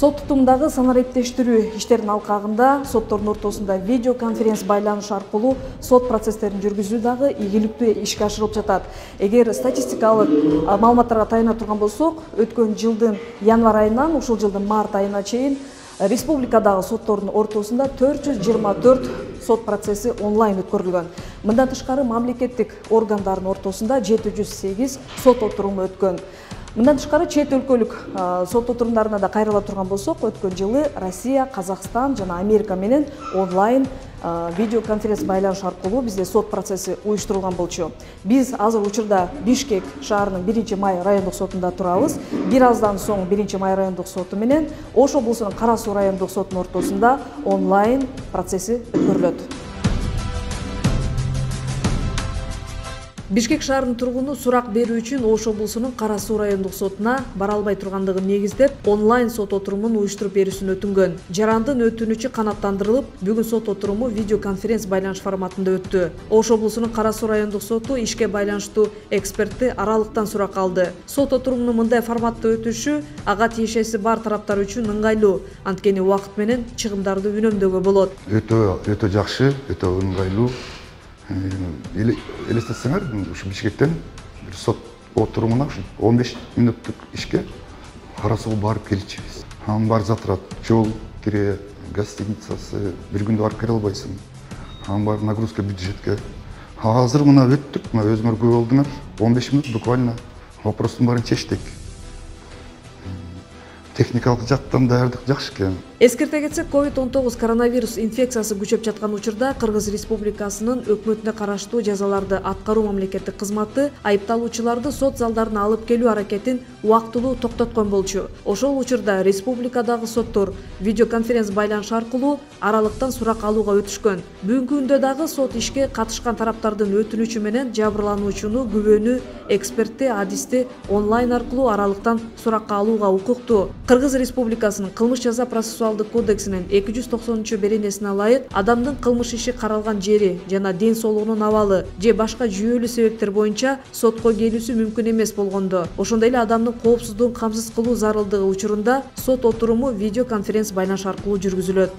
Сот тутумдагы санариптештирүү иштеринин алкагында соттордун ортосунда видео конференц байланыш аркылуу сот процесстерин жүргүзүү дагы ийгиликтүү ишке ашырылып жатат. Эгер статистикалык маалыматтарга таяна турган болсок, өткөн жылдын январь айынан ушул жылдын март айына чейин республикадагы соттордун ортосунда 424 сот процесси онлайн өткөрүлгөн. Мындан тышкары мамлекеттик органдардын ортосунда 708 сот отуруму өткөн. Мындан тышкары чет өлкөлүк сот отурумдарына да кайрыла турган болсок, өткөн жылы Россия, Казакстан жана Америка менен онлайн видео конференц байланыш аркылуу бизде сот процесси уюштурулган болчу. Биз азыр учурда Бишкек шаарынын 1-Май райондук сотунда турабыз. Бир аздан соң 1-Май райондук соту менен Ош облусунун Кара Суу райондук сотунун ортосунда онлайн процесси өткөрүлөт. Бишкек шаарынын тургуну сурак берүү үчүн Ош облусунун Кара Суу райондук сотуна бара албай тургандыгын негиздеп, онлайн сот отурумун уюштуруп берүүсүн өтүнгөн. Жарандын өтүнүчү канааттандырылып, бүгүн сот отуруму видеоконференц байланыш форматында өттү. Ош облусунун Кара Суу райондук соту ишке байланыштуу экспертти аралыктан сурак алды. Сот отурумунун мындай форматта өтүшү ага тиешеси бар тараптар үчүн ыңгайлуу, анткени убакыт менен чыгымдарды үнөмдөөгө болот. Өтө жакшы, өтө ыңгайлуу. Элестетсеңер, ушу Бишкектен бир сот отурумуна 15 мүнөттүк ишке Кара Сууга барып келчүбүз. Анын баары затырат, жол, кире, гостиницасы, бир күндө барып келе албайсың. Анын баары нагрузка бюджетке. Азыр мына өттүк, мына өзүңөр көп болдуңар. 15 мүнөт буквально вопростун баарын чечтик. Техникалык жактан даярдык жакшы экен. Эскерте кетсек, COVID-19 коронавирус инфекциясы күчөп жаткан учурда Кыргыз Республикасынын өкмөтүнө караштуу жазаларды аткаруу мамлекеттик кызматы айыпталуучуларды сот залдарына алып келүү аракетин убактылуу токтоткон болчу. Ошол учурда республикадагы соттор видеоконференц байланыш аркылуу аралыктан сурак алууга өтүшкөн. Бүгүнкү күндө дагы сот ишке катышкан тараптардын өтүнүчү менен жабырлануучуну, күбөнү, экспертти, адисти онлайн аркылуу аралыктан суракка алууга укуктуу. Кыргыз Республикасынын кылмыш жаза процессуалдык кодексинин 290-беренесине ылайык адамдын кылмыш иши каралган жери жана ден соолугунун абалы же башка жүйөлүү себептер боюнча сотко келүүсү мүмкүн эмес болгондо, ошондой эле адамдын коопсуздугун камсыз кылуу зарылдыгы учурунда сот отуруму видеоконференц байланыш аркылуу жүргүзүлөт.